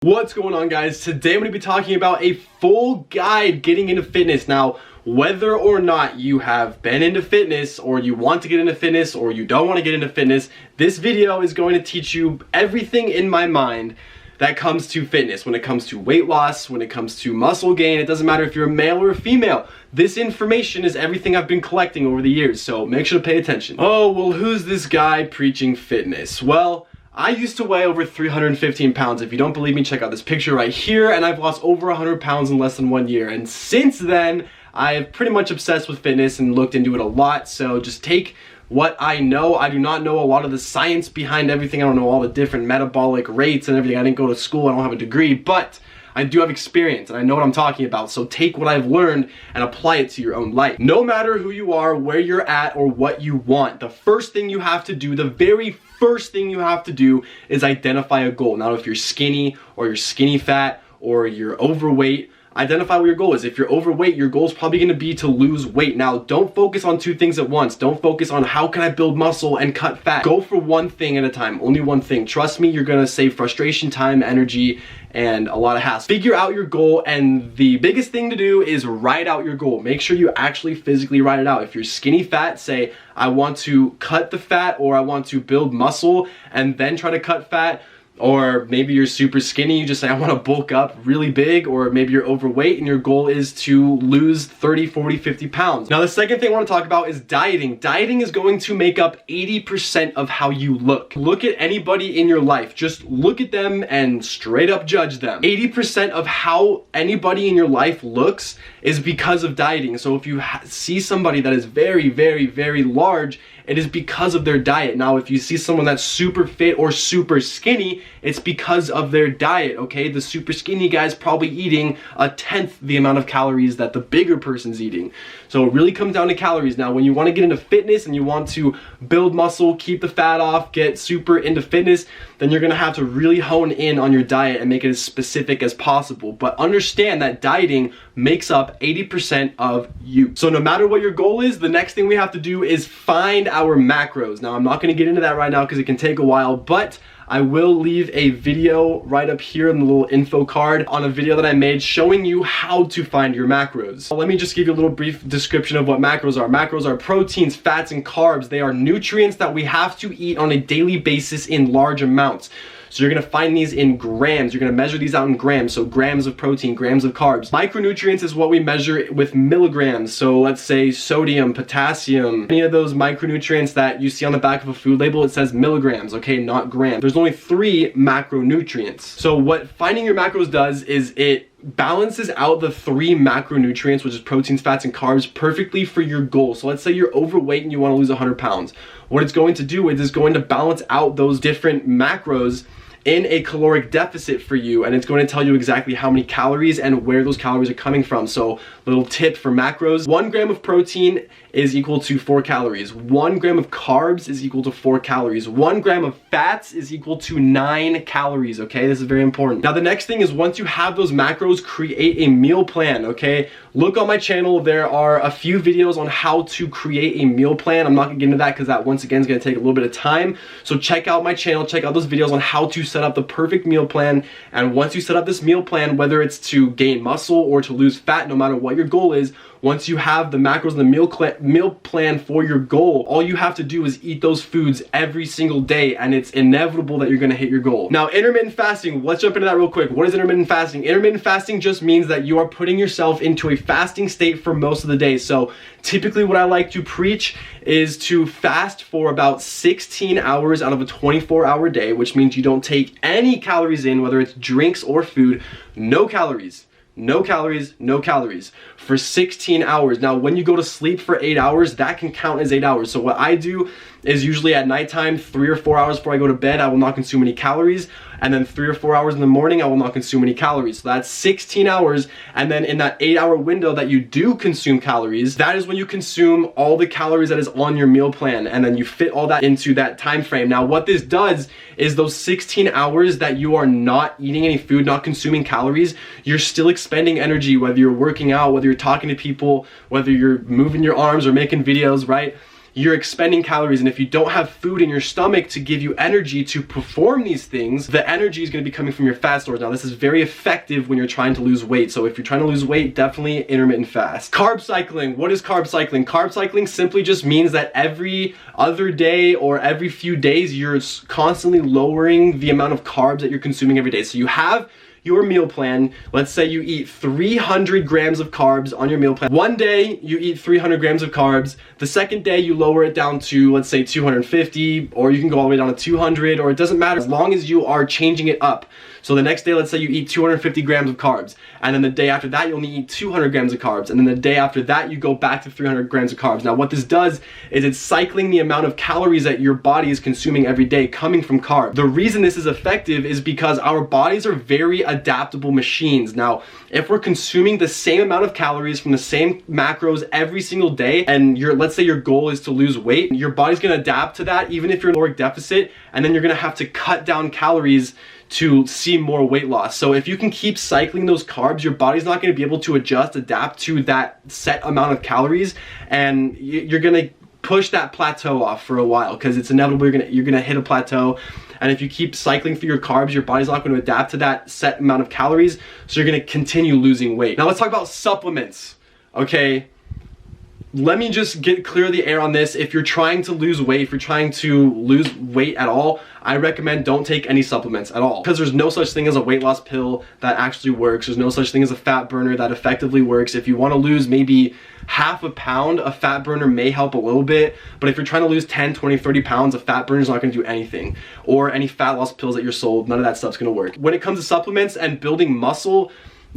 What's going on, guys? Today I'm going to be talking about a full guide getting into fitness. Now, whether or not you have been into fitness or you want to get into fitness or you don't want to get into fitness, this video is going to teach you everything in my mind that comes to fitness. When it comes to weight loss, when it comes to muscle gain, it doesn't matter if you're a male or a female. This information is everything I've been collecting over the years, so make sure to pay attention. Oh, well, who's this guy preaching fitness? Well, I used to weigh over 315 pounds. If you don't believe me, check out this picture right here, and I've lost over 100 pounds in less than 1 year. And since then, I've pretty much obsessed with fitness and looked into it a lot. So just take what I know. I do not know a lot of the science behind everything. I don't know all the different metabolic rates and everything. I didn't go to school. I don't have a degree, but I do have experience and I know what I'm talking about. So take what I've learned and apply it to your own life. No matter who you are, where you're at, or what you want, the first thing you have to do, the very first thing you have to do is identify a goal. Now, if you're skinny or you're skinny fat or you're overweight, identify what your goal is. If you're overweight, your goal is probably going to be to lose weight. Now, don't focus on two things at once. Don't focus on how can I build muscle and cut fat. Go for one thing at a time, only one thing. Trust me, you're going to save frustration, time, energy, and a lot of hassle. Figure out your goal, and the biggest thing to do is write out your goal. Make sure you actually physically write it out. If you're skinny fat, say, I want to cut the fat or I want to build muscle and then try to cut fat. Or maybe you're super skinny, you just say, I want to bulk up really big. Or maybe you're overweight and your goal is to lose 30, 40, 50 pounds. Now, the second thing I want to talk about is dieting. Dieting is going to make up 80% of how you look. Look at anybody in your life. Just look at them and straight up judge them. 80% of how anybody in your life looks is because of dieting. So if you see somebody that is very, very, very large, it is because of their diet. Now, if you see someone that's super fit or super skinny, it's because of their diet, okay? The super skinny guy's probably eating 1/10 the amount of calories that the bigger person's eating. So it really comes down to calories. Now, when you want to get into fitness and you want to build muscle, keep the fat off, get super into fitness, then you're gonna have to really hone in on your diet and make it as specific as possible. But understand that dieting makes up 80% of you. So no matter what your goal is, the next thing we have to do is find our macros. Now, I'm not gonna get into that right now because it can take a while, but I will leave a video right up here in the little info card on a video that I made showing you how to find your macros. Let me just give you a little brief description of what macros are. Macros are proteins, fats, and carbs. They are nutrients that we have to eat on a daily basis in large amounts. So you're gonna find these in grams. You're gonna measure these out in grams. So grams of protein, grams of carbs. Micronutrients is what we measure with milligrams. So let's say sodium, potassium, any of those micronutrients that you see on the back of a food label, it says milligrams, okay, not grams. There's only 3 macronutrients. So what finding your macros does is it balances out the 3 macronutrients, which is proteins, fats, and carbs, perfectly for your goal. So let's say you're overweight and you want to lose 100 pounds. What it's going to do is it's going to balance out those different macros in a caloric deficit for you, and it's going to tell you exactly how many calories and where those calories are coming from. So little tip for macros: 1 gram of protein is equal to 4 calories. 1 gram of carbs is equal to 4 calories. 1 gram of fats is equal to 9 calories, okay? This is very important. Now, the next thing is once you have those macros, create a meal plan, okay? Look on my channel. There are a few videos on how to create a meal plan. I'm not gonna get into that because that, once again, is gonna take a little bit of time. So check out my channel, check out those videos on how to set up the perfect meal plan. And once you set up this meal plan, whether it's to gain muscle or to lose fat, no matter what your goal is, once you have the macros and the meal plan for your goal, all you have to do is eat those foods every single day, and it's inevitable that you're gonna hit your goal. Now, intermittent fasting, let's jump into that real quick. What is intermittent fasting? Intermittent fasting just means that you are putting yourself into a fasting state for most of the day. So typically what I like to preach is to fast for about 16 hours out of a 24-hour day, which means you don't take any calories in, whether it's drinks or food. No calories. No calories, no calories for 16 hours. Now, when you go to sleep for 8 hours, that can count as 8 hours. So what I do is usually at nighttime, 3 or 4 hours before I go to bed, I will not consume any calories. And then 3 or 4 hours in the morning, I will not consume any calories. So that's 16 hours. And then in that 8-hour window that you do consume calories, that is when you consume all the calories that is on your meal plan. And then you fit all that into that time frame. Now, what this does is those 16 hours that you are not eating any food, not consuming calories, you're still expending energy, whether you're working out, whether you're talking to people, whether you're moving your arms or making videos, right? you're expending calories, and if you don't have food in your stomach to give you energy to perform these things, the energy is going to be coming from your fat stores. Now, this is very effective when you're trying to lose weight. So if you're trying to lose weight, definitely intermittent fast. Carb cycling. What is carb cycling? Carb cycling simply just means that every other day or every few days, you're constantly lowering the amount of carbs that you're consuming every day. So you have your meal plan. Let's say you eat 300 grams of carbs on your meal plan. One day you eat 300 grams of carbs. The second day you lower it down to, let's say, 250, or you can go all the way down to 200, or it doesn't matter as long as you are changing it up. So the next day, let's say you eat 250 grams of carbs, and then the day after that you only eat 200 grams of carbs, and then the day after that you go back to 300 grams of carbs. Now what this does is it's cycling the amount of calories that your body is consuming every day coming from carbs. The reason this is effective is because our bodies are very adaptable machines. Now, if we're consuming the same amount of calories from the same macros every single day, and let's say your goal is to lose weight, your body's gonna adapt to that even if you're in a caloric deficit, and then you're gonna have to cut down calories to see more weight loss. So if you can keep cycling those carbs, your body's not going to be able to adapt to that set amount of calories, and you're going to push that plateau off for a while, because it's inevitable you're going to hit a plateau. And if you keep cycling through your carbs, your body's not going to adapt to that set amount of calories, so you're going to continue losing weight. Now let's talk about supplements. Okay, let me just get clear the air on this. If you're trying to lose weight, if you're trying to lose weight at all, I recommend don't take any supplements at all, because there's no such thing as a weight loss pill that actually works. There's no such thing as a fat burner that effectively works. If you want to lose maybe half a pound, a fat burner may help a little bit, but if you're trying to lose 10, 20, 30 pounds, a fat burner is not going to do anything. Or any fat loss pills that you're sold, none of that stuff's going to work. When it comes to supplements and building muscle,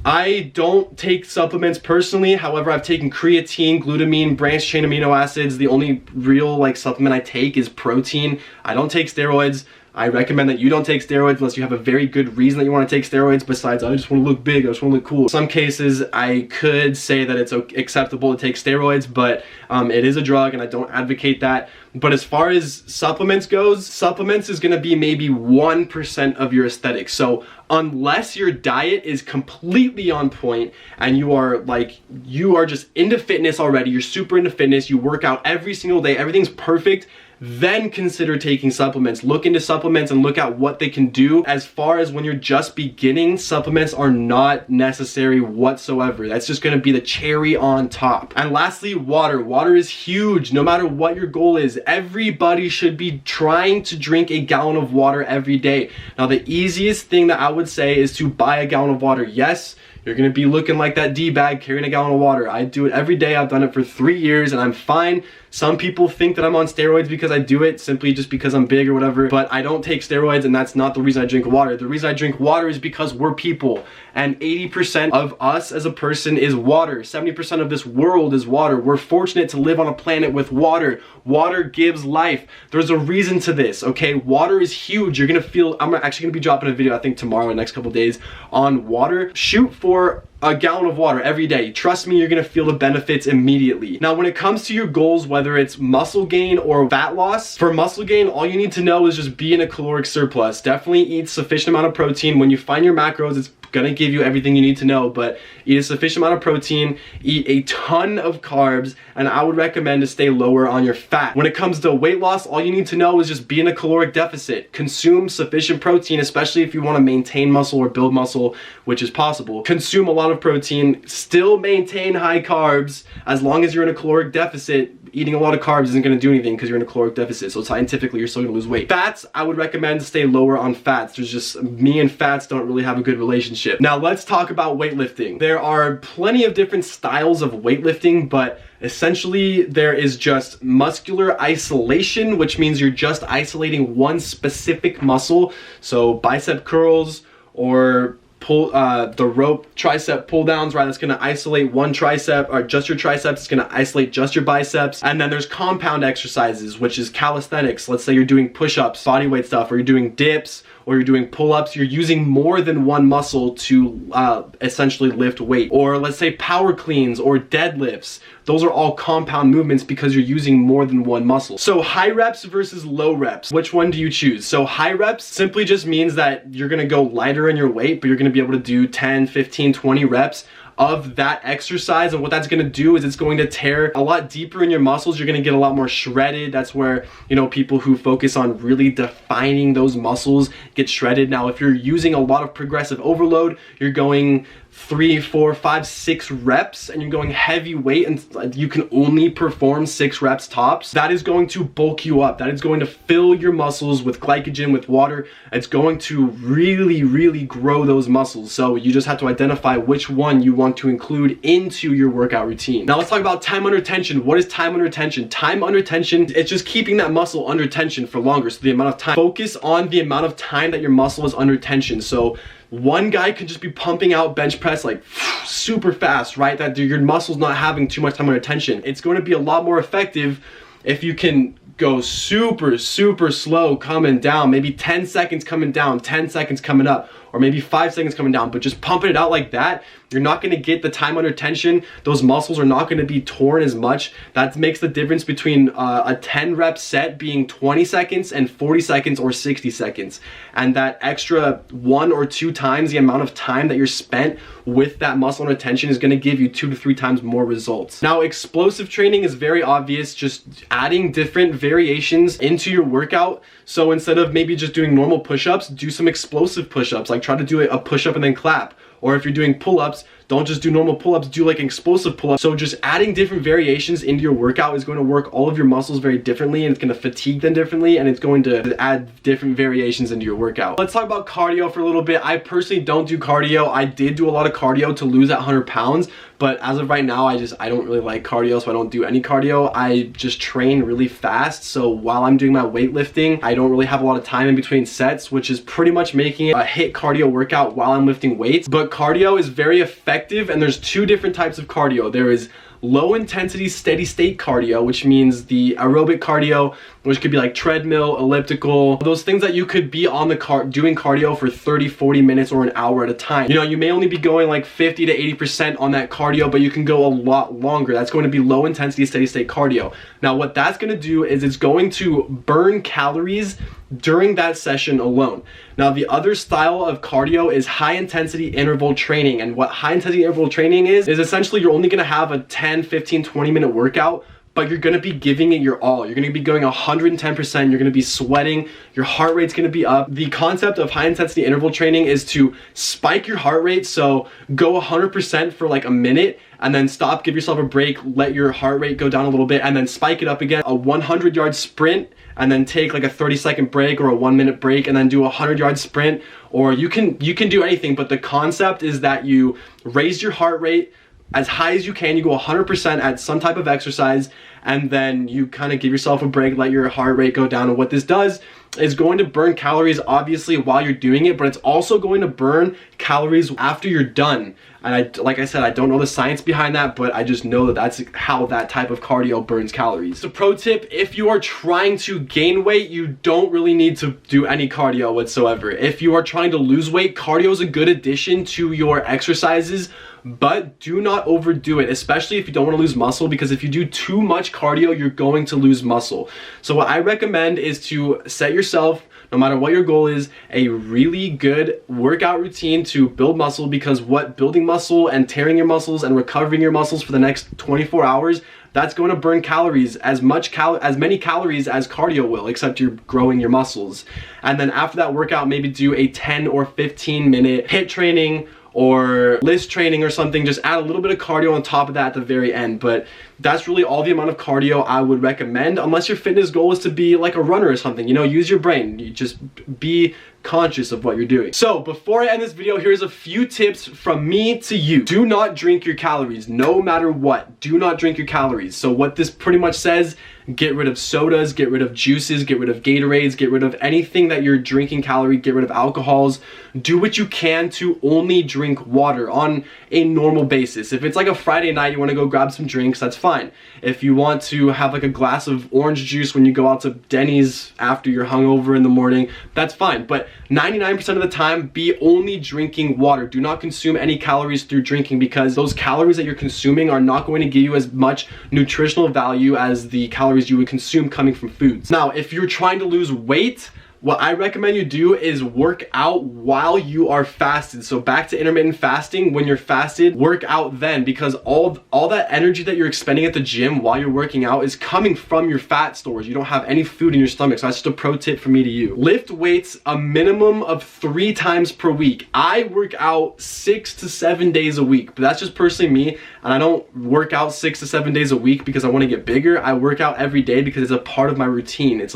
I don't take supplements personally. However, I've taken creatine, glutamine, branched chain amino acids. The only real supplement I take is protein. I don't take steroids. I recommend that you don't take steroids unless you have a very good reason that you want to take steroids, besides I just want to look big, I just want to look cool. In some cases, I could say that it's acceptable to take steroids, but it is a drug and I don't advocate that. But as far as supplements goes, supplements is going to be maybe 1% of your aesthetics. So unless your diet is completely on point and you are just into fitness already, you're super into fitness, you work out every single day, everything's perfect, then consider taking supplements. Look into supplements and look at what they can do. As far as when you're just beginning, supplements are not necessary whatsoever. That's just gonna be the cherry on top. And lastly, water. Water is huge. No matter what your goal is, everybody should be trying to drink a gallon of water every day. Now, the easiest thing that I would say is to buy a gallon of water. Yes, you're gonna be looking like that D-bag carrying a gallon of water. I do it every day. I've done it for 3 years and I'm fine. Some people think that I'm on steroids because I do it simply just because I'm big or whatever, but I don't take steroids, and that's not the reason I drink water. The reason I drink water is because we're people, and 80% of us as a person is water. 70% of this world is water. We're fortunate to live on a planet with water. Water gives life. There's a reason to this, okay? Water is huge. You're gonna feel, I'm actually gonna be dropping a video, I think tomorrow or the next couple days, on water. Shoot for a gallon of water every day. Trust me, you're gonna feel the benefits immediately. Now, when it comes to your goals, whether it's muscle gain or fat loss, for muscle gain, all you need to know is just be in a caloric surplus. Definitely eat sufficient amount of protein. When you find your macros, it's gonna give you everything you need to know, but eat a sufficient amount of protein, eat a ton of carbs, and I would recommend to stay lower on your fat. When it comes to weight loss, all you need to know is just be in a caloric deficit. Consume sufficient protein, especially if you want to maintain muscle or build muscle, which is possible. Consume a lot of protein, still maintain high carbs. As long as you're in a caloric deficit, eating a lot of carbs isn't going to do anything because you're in a caloric deficit, so scientifically you're still going to lose weight. Fats, I would recommend to stay lower on fats. There's just, me and fats don't really have a good relationship. Now let's talk about weightlifting. There are plenty of different styles of weightlifting, but essentially there is just muscular isolation, which means you're just isolating one specific muscle. So bicep curls or the rope tricep pull downs, right? That's gonna isolate one tricep, or just your triceps. It's gonna isolate just your biceps. And then there's compound exercises, which is calisthenics. Let's say you're doing push-ups, body weight stuff, or you're doing dips, or you're doing pull-ups. You're using more than one muscle to essentially lift weight. Or let's say power cleans or deadlifts. Those are all compound movements because you're using more than one muscle. So high reps versus low reps, which one do you choose? So high reps simply just means that you're gonna go lighter in your weight, but you're gonna be able to do 10, 15, 20 reps of that exercise, and what that's going to do is it's going to tear a lot deeper in your muscles. You're going to get a lot more shredded. That's where, you know, people who focus on really defining those muscles get shredded. Now, if you're using a lot of progressive overload, you're going 3, 4, 5, 6 reps, and you're going heavy weight, and you can only perform 6 reps tops, that is going to bulk you up. That is going to fill your muscles with glycogen, with water. It's going to really grow those muscles. So you just have to identify which one you want to include into your workout routine. Now let's talk about time under tension. What is time under tension? Time under tension, it's just keeping that muscle under tension for longer. So the amount of time, focus on the amount of time that your muscle is under tension. So one guy could just be pumping out bench press like super fast, right? That your muscle's not having too much time under tension. It's going to be a lot more effective if you can go super slow coming down, maybe 10 seconds coming down, 10 seconds coming up, or maybe 5 seconds coming down, but just pumping it out like that, you're not going to get the time under tension. Those muscles are not going to be torn as much. That makes the difference between a 10 rep set being 20 seconds and 40 seconds or 60 seconds. And that extra 1 or 2 times the amount of time that you're spent with that muscle under tension is going to give you 2 to 3 times more results. Now, explosive training is very obvious, just adding different variations into your workout. So instead of maybe just doing normal push-ups, do some explosive push-ups, like try to do a push-up and then clap. Or if you're doing pull-ups, don't just do normal pull-ups, do like explosive pull-ups. So just adding different variations into your workout is going to work all of your muscles very differently, and it's going to fatigue them differently, and it's going to add different variations into your workout. Let's talk about cardio for a little bit. I personally don't do cardio. I did do a lot of cardio to lose that 100 pounds, but as of right now, I don't really like cardio, so I don't do any cardio. I just train really fast. So while I'm doing my weightlifting, I don't really have a lot of time in between sets, which is pretty much making it a HIIT cardio workout while I'm lifting weights. But cardio is very effective, and there's 2 different types of cardio. There is low intensity steady state cardio, which means the aerobic cardio, which could be like treadmill, elliptical, those things that you could be on the doing cardio for 30, 40 minutes or an hour at a time. You know, you may only be going like 50 to 80% on that cardio, but you can go a lot longer. That's going to be low intensity steady state cardio. Now, what that's going to do is it's going to burn calories during that session alone. Now, the other style of cardio is high intensity interval training. And what high intensity interval training is essentially you're only going to have a 10, 15, 20 minute workout, but you're going to be giving it your all. You're going to be going 110%. You're going to be sweating. Your heart rate's going to be up. The concept of high intensity interval training is to spike your heart rate. So go 100% for like a minute, and then stop, give yourself a break, let your heart rate go down a little bit, and then spike it up again. A 100-yard sprint, and then take like a 30-second break or a 1-minute break, and then do a 100-yard sprint. Or you can do anything, but the concept is that you raise your heart rate as high as you can. You go 100% at some type of exercise, and then you kind of give yourself a break, let your heart rate go down. And what this does is going to burn calories obviously while you're doing it, but it's also going to burn calories after you're done. And like I said, I don't know the science behind that, but I just know that that's how that type of cardio burns calories. So pro tip, if you are trying to gain weight, you don't really need to do any cardio whatsoever. If you are trying to lose weight, cardio is a good addition to your exercises, but do not overdo it, especially if you don't want to lose muscle, because if you do too much cardio, you're going to lose muscle. So what I recommend is to set yourself, no matter what your goal is, a really good workout routine to build muscle, because what building muscle and tearing your muscles and recovering your muscles for the next 24 hours, that's going to burn calories, as many calories as cardio will, except you're growing your muscles. And then after that workout, maybe do a 10 or 15 minute HIIT training or list training or something. Just add a little bit of cardio on top of that at the very end. But that's really all the amount of cardio I would recommend, unless your fitness goal is to be like a runner or something. You know, use your brain. You just be conscious of what you're doing. So before I end this video, here's a few tips from me to you. Do not drink your calories, no matter what. Do not drink your calories. So what this pretty much says, get rid of sodas, get rid of juices, get rid of Gatorades, get rid of anything that you're drinking calorie, get rid of alcohols. Do what you can to only drink water on a normal basis. If it's like a Friday night, you want to go grab some drinks, that's fine. If you want to have like a glass of orange juice when you go out to Denny's after you're hungover in the morning, that's fine. But 99% of the time, be only drinking water. Do not consume any calories through drinking, because those calories that you're consuming are not going to give you as much nutritional value as the calories you would consume coming from foods. Now, if you're trying to lose weight, what I recommend you do is work out while you are fasted. So back to intermittent fasting, when you're fasted, work out then, because all that energy that you're expending at the gym while you're working out is coming from your fat stores. You don't have any food in your stomach, so that's just a pro tip from me to you. Lift weights a minimum of 3 times per week. I work out 6 to 7 days a week, but that's just personally me, and I don't work out 6 to 7 days a week because I want to get bigger. I work out every day because it's a part of my routine. It's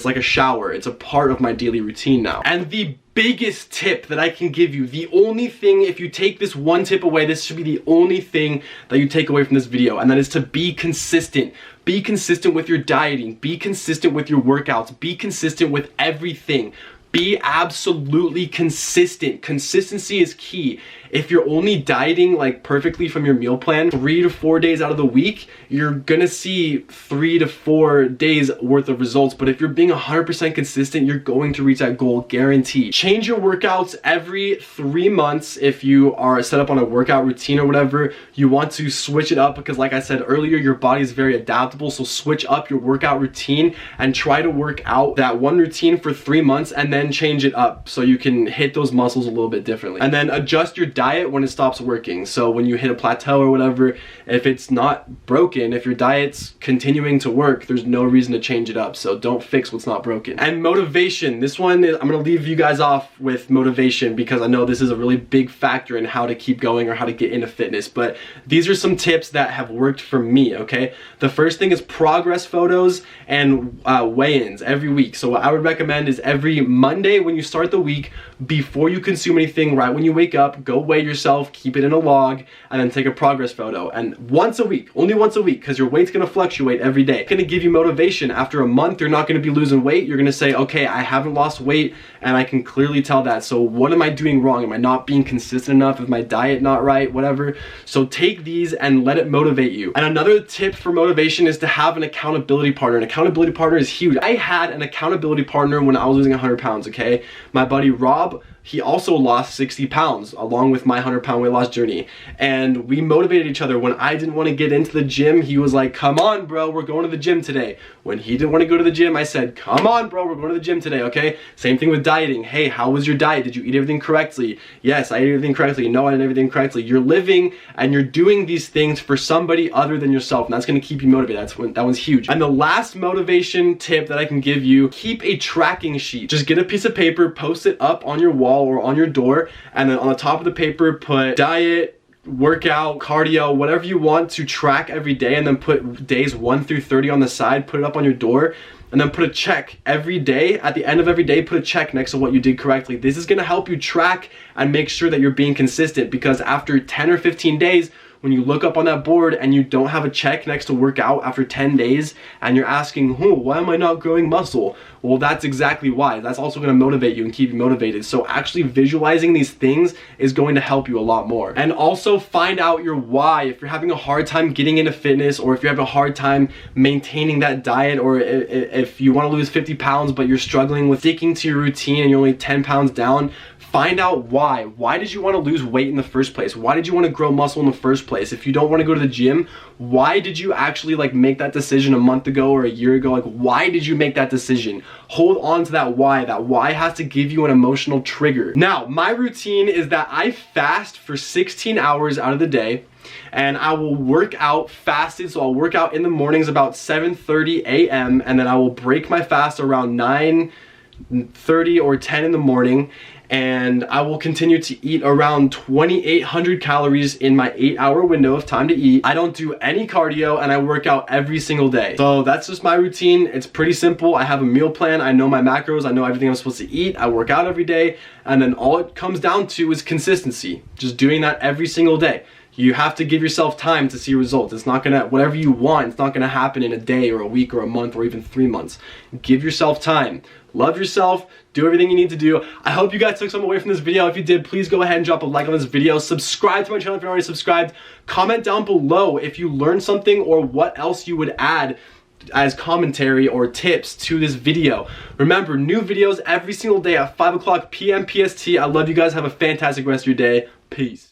like a shower. It's a part of my daily routine now. And the biggest tip that I can give you, the only thing, if you take this one tip away, this should be the only thing that you take away from this video, and that is to be consistent. Be consistent with your dieting. Be consistent with your workouts. Be consistent with everything. Be absolutely consistent. Consistency is key. If you're only dieting like perfectly from your meal plan 3 to 4 days out of the week, you're gonna see 3 to 4 days worth of results. But if you're being 100% consistent, you're going to reach that goal, guaranteed. Change your workouts every 3 months. If you are set up on a workout routine or whatever, you want to switch it up, because like I said earlier, your body is very adaptable. So switch up your workout routine and try to work out that one routine for 3 months and then change it up so you can hit those muscles a little bit differently. And then adjust your diet when it stops working. So when you hit a plateau or whatever, if it's not broken, if your diet's continuing to work, there's no reason to change it up. So don't fix what's not broken. And motivation. This one, I'm gonna leave you guys off with motivation because I know this is a really big factor in how to keep going or how to get into fitness. But these are some tips that have worked for me, okay? The first thing is progress photos and weigh-ins every week. So what I would recommend is every Monday when you start the week, before you consume anything, right when you wake up, go weigh yourself, keep it in a log, and then take a progress photo. And once a week, only once a week, because your weight's gonna fluctuate every day. It's gonna give you motivation. After a month, you're not gonna be losing weight. You're gonna say, okay, I haven't lost weight, and I can clearly tell that. So what am I doing wrong? Am I not being consistent enough? Is my diet not right? Whatever. So take these and let it motivate you. And another tip for motivation is to have an accountability partner. An accountability partner is huge. I had an accountability partner when I was losing 100 pounds, okay? My buddy Rob, he also lost 60 pounds along with my 100-pound weight loss journey. And we motivated each other. When I didn't want to get into the gym, he was like, come on, bro, we're going to the gym today. When he didn't want to go to the gym, I said, come on, bro, we're going to the gym today, okay? Same thing with dieting. Hey, how was your diet? Did you eat everything correctly? Yes, I ate everything correctly. No, I did everything correctly. You're living and you're doing these things for somebody other than yourself, and that's going to keep you motivated. That one's huge. And the last motivation tip that I can give you, keep a tracking sheet. Just get a piece of paper, post it up on your wall or on your door, and then on the top of the paper put diet, workout, cardio, whatever you want to track every day, and then put days 1 through 30 on the side, put it up on your door, and then put a check every day. At the end of every day, put a check next to what you did correctly. This is gonna help you track and make sure that you're being consistent, because after 10 or 15 days, when you look up on that board and you don't have a check next to work out after 10 days and you're asking, why am I not growing muscle? Well, that's exactly why. That's also gonna motivate you and keep you motivated. So actually visualizing these things is going to help you a lot more. And also find out your why. If you're having a hard time getting into fitness, or if you have a hard time maintaining that diet, or if you wanna lose 50 pounds but you're struggling with sticking to your routine and you're only 10 pounds down, find out why. Why did you want to lose weight in the first place? Why did you want to grow muscle in the first place? If you don't want to go to the gym, why did you actually make that decision a month ago or a year ago? Why did you make that decision? Hold on to that why. That why has to give you an emotional trigger. Now, my routine is that I fast for 16 hours out of the day, and I will work out fasted. So I'll work out in the mornings about 7:30 a.m. and then I will break my fast around 9:30 or 10 in the morning, and I will continue to eat around 2,800 calories in my 8-hour window of time to eat. I don't do any cardio, and I work out every single day. So that's just my routine. It's pretty simple. I have a meal plan. I know my macros. I know everything I'm supposed to eat. I work out every day, and then all it comes down to is consistency. Just doing that every single day. You have to give yourself time to see results. It's not gonna, whatever you want, it's not gonna happen in a day or a week or a month or even 3 months. Give yourself time. Love yourself. Do everything you need to do. I hope you guys took something away from this video. If you did, please go ahead and drop a like on this video. Subscribe to my channel if you're already subscribed. Comment down below if you learned something or what else you would add as commentary or tips to this video. Remember, new videos every single day at 5 o'clock p.m. PST. I love you guys. Have a fantastic rest of your day. Peace.